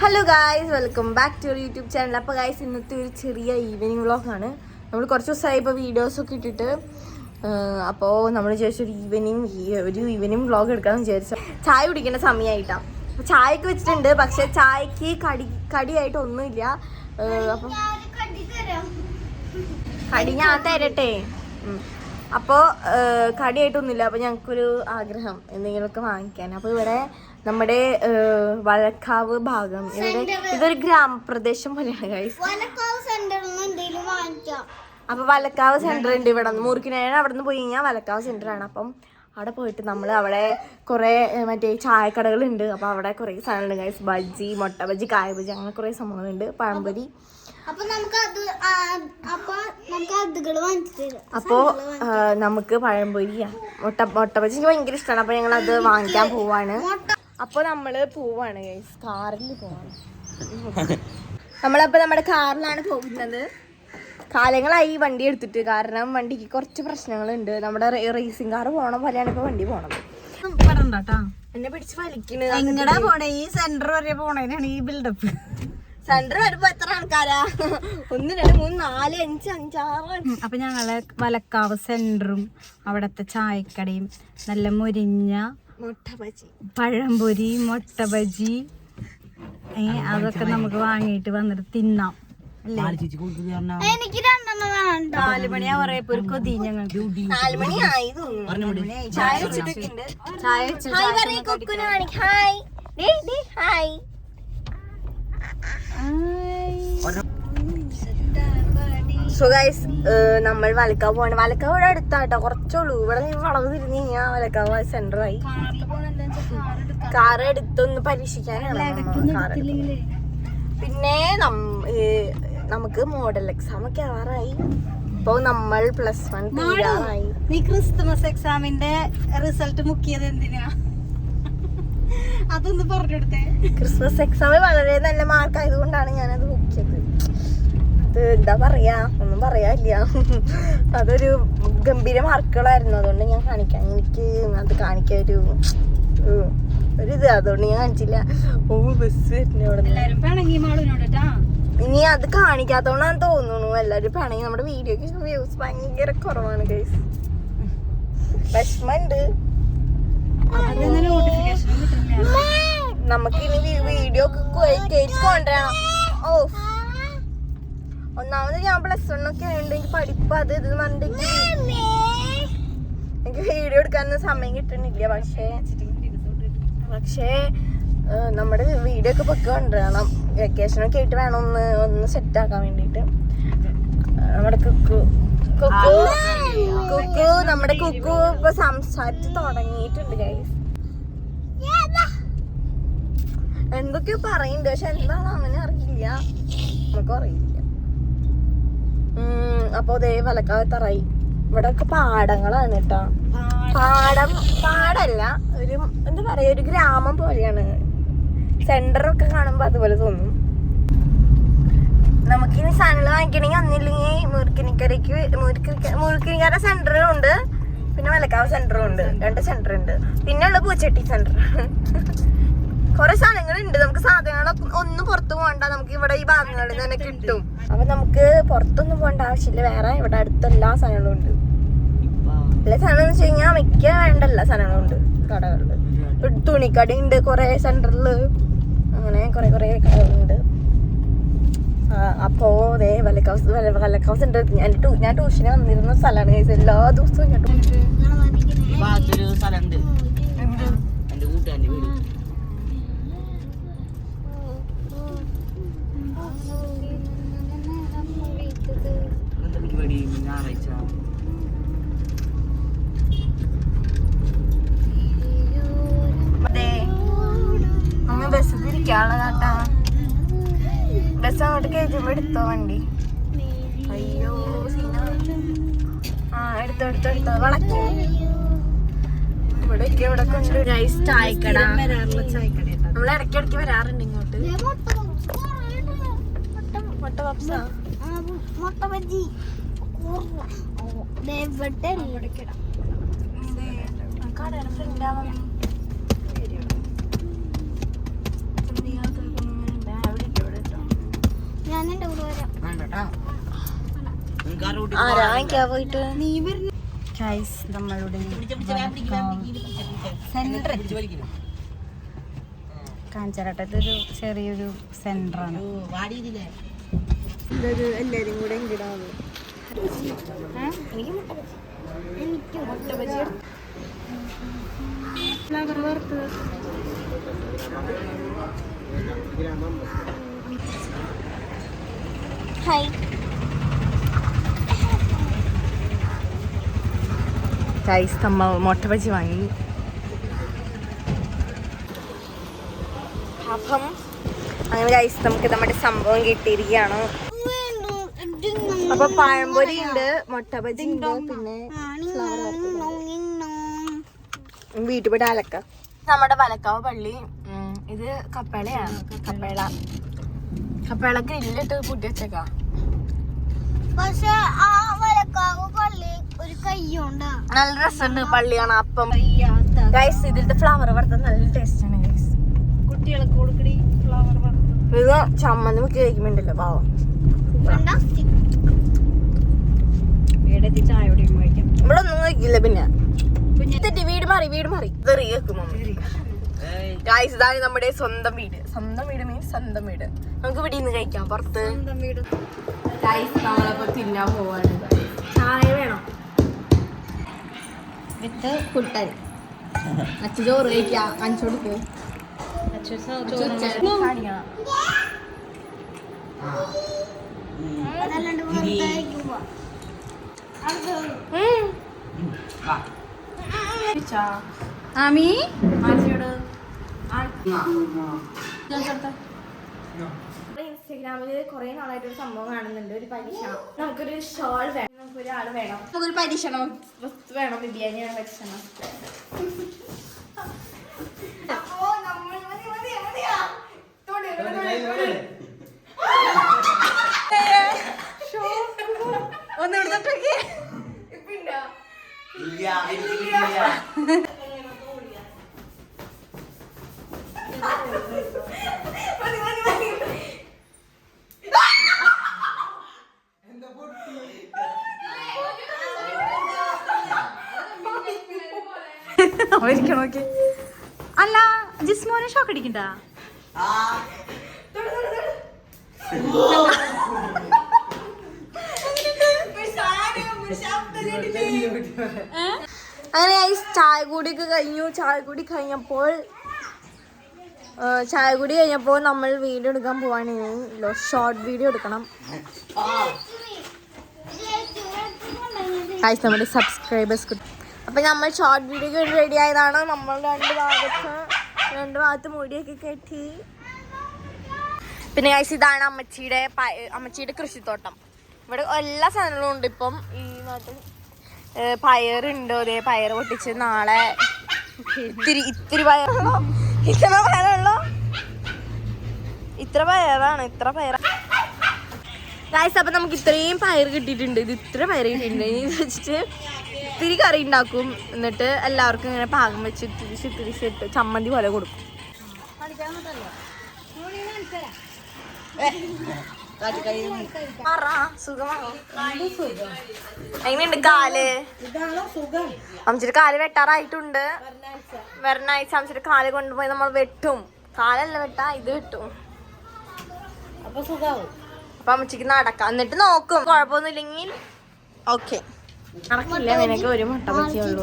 Hello guys, welcome back to YouTube channel. അപ്പോൾ guys, ഇന്നത്തെ ഒരു ചെറിയ ഈവനിങ് വ്ളോഗാണ്. നമ്മൾ കുറച്ച് ദിവസമായി ഇപ്പോൾ വീഡിയോസൊക്കെ ഇട്ടിട്ട്. അപ്പോൾ നമ്മൾ വിചാരിച്ചൊരു ഈവനിങ് വ്ളോഗ് എടുക്കാമെന്ന് വിചാരിച്ചു. ചായ കുടിക്കേണ്ട സമയമായിട്ടാണ്. അപ്പോൾ ചായയൊക്കെ വെച്ചിട്ടുണ്ട്, പക്ഷേ ചായക്ക് കടിയായിട്ട് ഒന്നുമില്ല. അപ്പം കടി ഞാൻ തരട്ടെ. അപ്പോൾ കടിയായിട്ടൊന്നുമില്ല. അപ്പോൾ ഞങ്ങൾക്കൊരു ആഗ്രഹം എന്തെങ്കിലുമൊക്കെ വാങ്ങിക്കാൻ. അപ്പോൾ ഇവിടെ നമ്മുടെ വലക്കാവ് ഭാഗം, ഇതൊരു ഗ്രാമപ്രദേശം പോലെയാണ് ഗൈസ്. അപ്പൊ വലക്കാവ് സെന്റർ ഉണ്ട് ഇവിടെ നിന്ന്. മുറുക്കിനാണ് അവിടെ നിന്ന് പോയി കഴിഞ്ഞാൽ വലക്കാവ് സെന്റർ ആണ്. അപ്പം അവിടെ പോയിട്ട് നമ്മൾ അവിടെ കുറെ മറ്റേ ചായക്കടകളുണ്ട്. അപ്പൊ അവിടെ കുറെ സാധനങ്ങളുണ്ട് ഗൈസ്. ബജ്ജി, മുട്ട ബജ്ജി, കായ ബജ്ജി, അങ്ങനെ കുറെ സംഭവങ്ങളുണ്ട്. പഴംപൊരി. അപ്പോ നമുക്ക് പഴംപൊരി, മുട്ട ബജ്ജി എനിക്ക് ഭയങ്കര ഇഷ്ടമാണ്. അപ്പൊ ഞങ്ങൾ അത് വാങ്ങിക്കാൻ പോവാണ്. അപ്പൊ നമ്മള് പോവാണ് ഗൈസ്, കാറിൽ പോവാണ്. നമ്മളപ്പോ നമ്മുടെ കാറിലാണ് പോകുന്നത്. കാലങ്ങളായി വണ്ടി എടുത്തിട്ട്, കാരണം വണ്ടിക്ക് കുറച്ച് പ്രശ്നങ്ങളുണ്ട്. നമ്മുടെ റേസിംഗ് കാർ പോണ പോലെയാണ് ഇപ്പൊ വണ്ടി പോണത്. എന്നെ പിടിച്ച് വലിക്കണ്. എങ്ങടാ പോണേ? ഈ സെന്റർ വരെ പോണേനാണ് ഈ ബിൽഡപ്പ്. സെന്റർ വരുമ്പോ എത്ര ആൾക്കാരാ? 1 2 3 4 5 5 6. അപ്പൊ ഞങ്ങളെ വലക്കാവ് സെന്ററും അവിടത്തെ ചായക്കടയും നല്ല മുരിഞ്ഞ മുട്ട ബജി, പഴംപൊരി, മുട്ട ബജി, അതൊക്കെ നമുക്ക് വാങ്ങിയിട്ട് വന്നിട്ട് തിന്നാം. എനിക്ക് 4 മണിയാവറയപ്പോ ഒരു കൊതി. ഞങ്ങൾക്ക് 4 മണിയായി തോന്നുന്നു. ചായ വെച്ചിട്ടുണ്ട്. ചായ സോ ഗൈസ്, നമ്മൾ വലക്കാവ് പോവാണ്. വലക്കാവ് ഇവിടെ അടുത്താട്ടോ, കുറച്ചുള്ളൂ. ഇവിടെ വളവ് തിരിഞ്ഞ് കഴിഞ്ഞാൽ വലക്കാവ് സെന്ററായി. കാറ് എടുത്തൊന്ന് പരീക്ഷിക്കാനാണ്. പിന്നെ നമുക്ക് മോഡൽ എക്സാം ഒക്കെ ആവാറായി. ഇപ്പൊ നമ്മൾ +1 തീരാറായി. നീ ക്രിസ്മസ് എക്സാമിന്റെ റിസൾട്ട് മുക്കിയത് എന്തിനാ? അതൊന്ന് പറഞ്ഞെടുത്തേ. ക്രിസ്മസ് എക്സാമിൽ വളരെ നല്ല മാർക്ക് ആയതുകൊണ്ടാണ് ഞാനത് മുക്കിയത്. അത് എന്താ പറയാ, ഒന്നും പറയാനില്ല. അതൊരു ഗംഭീര മാർക്കുകളായിരുന്നു. അതുകൊണ്ട് ഞാൻ കാണിക്കാം. എനിക്ക് അത് കാണിക്കാൻ ഒരിത്, അതുകൊണ്ട് ഞാൻ കാണിച്ചില്ല. ബസ് ഇനി അത് കാണിക്കാത്തോണ്ടാന്ന് തോന്നുന്നു എല്ലാരും പിണങ്ങി. നമ്മുടെ വീഡിയോക്ക് വ്യൂസ് ഭയങ്കര കുറവാണ് ഗൈസ്. വിഷമുണ്ട്. നമുക്കിനി വീഡിയോ കൊണ്ടുവരാം. ഒന്നാമത് ഞാൻ +1 ഒക്കെ ആയതുകൊണ്ട് എനിക്ക് പഠിപ്പ് അത് ഇത് പറഞ്ഞിട്ട് എനിക്ക് വീഡിയോ എടുക്കാനൊന്നും സമയം കിട്ടണില്ല. പക്ഷേ നമ്മുടെ വീഡിയോ ഒക്കെ പൊക്കെ കൊണ്ടുവരണം. വെക്കേഷനൊക്കെ ആയിട്ട് വേണം ഒന്ന് സെറ്റ് ആക്കാൻ വേണ്ടിട്ട്. നമ്മുടെ കുക്കു ഇപ്പൊ സംസാരിച്ച് തുടങ്ങിയിട്ടുണ്ട് ഗൈസ്. എന്തൊക്കെയോ പറയുന്നുണ്ട്, പക്ഷെ എന്താണ് അങ്ങനെ അറിയില്ല, നമുക്ക് അറിയില്ല. അപ്പൊ അതേ വലക്കാവത്തറായി. ഇവിടെ ഒക്കെ പാടങ്ങളാണ് കേട്ടോ. പാടല്ല, ഒരു എന്താ പറയാ, ഒരു ഗ്രാമം പോലെയാണ്. സെന്ററൊക്കെ കാണുമ്പോ അതുപോലെ തോന്നും. നമുക്കിനി സാധനങ്ങൾ വാങ്ങിക്കണമെങ്കിൽ ഒന്നില്ലെങ്കിൽ മുറുക്കിനിക്കര സെന്ററും ഉണ്ട്, പിന്നെ വലക്കാവ് സെന്ററും ഉണ്ട്. 2 സെന്റർ ഉണ്ട്. പിന്നെ ഉള്ള പൂച്ചട്ടി സെന്റർ. കുറെ സാധനങ്ങളുണ്ട്. നമുക്ക് സാധനങ്ങളൊക്കെ ഒന്നും പുറത്തു പോകണ്ട, നമുക്ക് ഇവിടെ ഈ ഭാഗങ്ങളിൽ തന്നെ കിട്ടും. അപ്പൊ നമുക്ക് പുറത്തൊന്നും പോകേണ്ട ആവശ്യമില്ല. വേറെ ഇവിടെ അടുത്ത എല്ലാ സാധനങ്ങളും ഉണ്ട്. എല്ലാ സാധനം എന്ന് വെച്ച് കഴിഞ്ഞാൽ മിക്ക വേണ്ട എല്ലാ സാധനങ്ങളും ഉണ്ട് കടകളില്. തുണിക്കട ഉണ്ട് കുറെ സെന്ററില്, അങ്ങനെ കുറെ കടകളുണ്ട്. അപ്പോ അതേ വലക്കാവ് സെന്റർ ഞാൻ ട്യൂഷന് വന്നിരുന്ന സ്ഥലമാണ് ഗൈസ്. എല്ലാ ദിവസവും ബസ് തിരിക്കാനുള്ളതാട്ടാ. ബസ് അങ്ങോട്ട് കയറ്റുമ്പോ എടുത്തോ വണ്ടി. അയ്യോ എടുത്തോ വളക്കും. ഇവിടെ ഉണ്ട് ഗൈസ് ചായക്കട. നമ്മൾ ഇടയ്ക്കിടയ്ക്ക് വരാറുണ്ട് ഇങ്ങോട്ട്. മുട്ട പപ്സാ, മുട്ട ബജ്ജി, കടയുടെ ഫ്രണ്ടാ. ആരാ വാങ്ങിക്കാ പോയിട്ട്? ഗൈസ് നമ്മളുടെ സെന്റർ കാഞ്ചാരട്ടെ. ഇതൊരു ചെറിയൊരു സെന്ററാണ്. ഇതൊരു എല്ലാരും കൂടെ ഇങ്ങിടാവുന്നു. ഫ്ലവർ വറുത്ത് ഹായ് ഗൈസ്, നമ്മ മുട്ട ബജി വാങ്ങി. അപ്പം അങ്ങനെ ഗൈസ് നമുക്ക് നമ്മുടെ സംഭവം കിട്ടിയിരിക്കുകയാണ്. അപ്പൊ പഴംപൊരി ഉണ്ട്, മുട്ട ബജി ഉണ്ട്, പിന്നെ വീട്ടിൽ പോയിട്ട് അലക്ക. നമ്മുടെ വലക്കാവ് പള്ളി. ഇത് കപ്പേളയാണ്. കപ്പേള ഗ്രില്ലിട്ട് കൂട്ടി വെച്ചേക്കാ. പക്ഷെ ആ വലക്കാവ് പള്ളി ഒരു കയ്യുണ്ട്. നല്ല രസമുണ്ട് പള്ളിയാണ്. അപ്പം ഗൈസ് ഇതിലത്തെ ഫ്ലവർ വറുത്ത നല്ല ടേസ്റ്റ് ആണ് ഗൈസ്. കുട്ടികൾക്ക് കൊടുക്കടി ഫ്ലവർ വറുത്ത്. ഇത് ചമ്മന്തി മുക്കി കഴിക്കുമ്പോണ്ടല്ലോ പാവം. വീടെത്തി ചായ കുടിക്കുമ്പോൾ കഴിക്കാം. ഇവിടെ ഒന്നും കഴിക്കില്ല. പിന്നെ വീട് മാറി തെറി കേൾക്കും ഗൈസ്. ഇതാണ് നമ്മുടെ സ്വന്തം വീട്. സ്വന്തം വീട് മീൻസ് സ്വന്തം വീട്. നമുക്ക് ഇവിടെ നിന്ന് കഴിക്കാം. പുറത്ത് ഗൈസ് നമ്മളപ്പോ തിന്നാൻ പോവാണ്. ചായ വേണം വിത്ത് കുട്ടൻ. അച്ഛൻ ചോറ് കഴിക്കാം. കാണിച്ചു കൊടുക്ക്. അതല്ലാണ്ട് വെറുതെ കഴിക്കുമ്പോ ആമി ഇൻസ്റ്റാഗ്രാമില് കുറെ നാളായിട്ട് ഒരു സംഭവം കാണുന്നുണ്ട്. ഒരു പരീക്ഷണം. നമുക്കൊരു ഷോൾ വേണം. നമുക്കൊരാൾ വേണം. നമുക്കൊരു പരീക്ഷണം വസ്തു വേണം. ബിരിയാണിയാണ് പരീക്ഷണം. ഒന്ന് എടുത്തിട്ടൊക്കെ നോക്കി. അല്ല ജിസ്മോനെ ഷോക്ക് അടിക്കണ്ട. അങ്ങനെ ചായ കൂടി കഴിഞ്ഞപ്പോൾ നമ്മൾ വീഡിയോ എടുക്കാൻ പോവാണ്. ഷോർട്ട് വീഡിയോ എടുക്കണം. നമ്മുടെ സബ്സ്ക്രൈബേഴ്സ് കിട്ടും. അപ്പൊ നമ്മൾ ഷോർട്ട് വീഡിയോ റെഡി ആയതാണ്. നമ്മൾ രണ്ട് ഭാഗത്ത് മുടിയൊക്കെ കെട്ടി. പിന്നെ ഗൈസ് ഇതാണ് അമ്മച്ചിയുടെ കൃഷിത്തോട്ടം. ഇവിടെ എല്ലാ സാധനങ്ങളും ഉണ്ട്. ഇപ്പം ഈ നാട്ടിൽ പയറുണ്ട്. അതേ പയർ പൊട്ടിച്ച് നാളെ ഇത്തിരി പയറുള്ളൂ. ഇത്ര പയർ ഗൈസ്. അപ്പൊ നമുക്ക് ഇത്രയും പയർ കിട്ടിയിട്ടുണ്ട്. ഇത് ഇത്ര പയർ കിട്ടിയിട്ടുണ്ട്. ഇനി വെച്ചിട്ട് ഇത്തിരി കറി ഉണ്ടാക്കും. എന്നിട്ട് എല്ലാവർക്കും ഇങ്ങനെ പാകം വെച്ച് തിരിച്ചിട്ട് ചമ്മന്തി പോലെ കൊടുക്കും. എങ്ങനെയുണ്ട് കാല്? അമ്മച്ചിട്ട് കാല് വെട്ടാറായിട്ടുണ്ട്. വരണാഴ്ച അമ്മച്ചിട്ട് കാല് കൊണ്ടുപോയി നമ്മൾ വെട്ടും. കാലല്ല വെട്ടാ, ഇത് വെട്ടും. അപ്പൊ അമ്മച്ചിക്ക് നടക്കാം. എന്നിട്ട് നോക്കും. കുഴപ്പമൊന്നുമില്ലെങ്കിൽ ഓക്കെ. നടക്കില്ല. നിനക്ക് ഒരു മുട്ട ബജിയുള്ളൂ.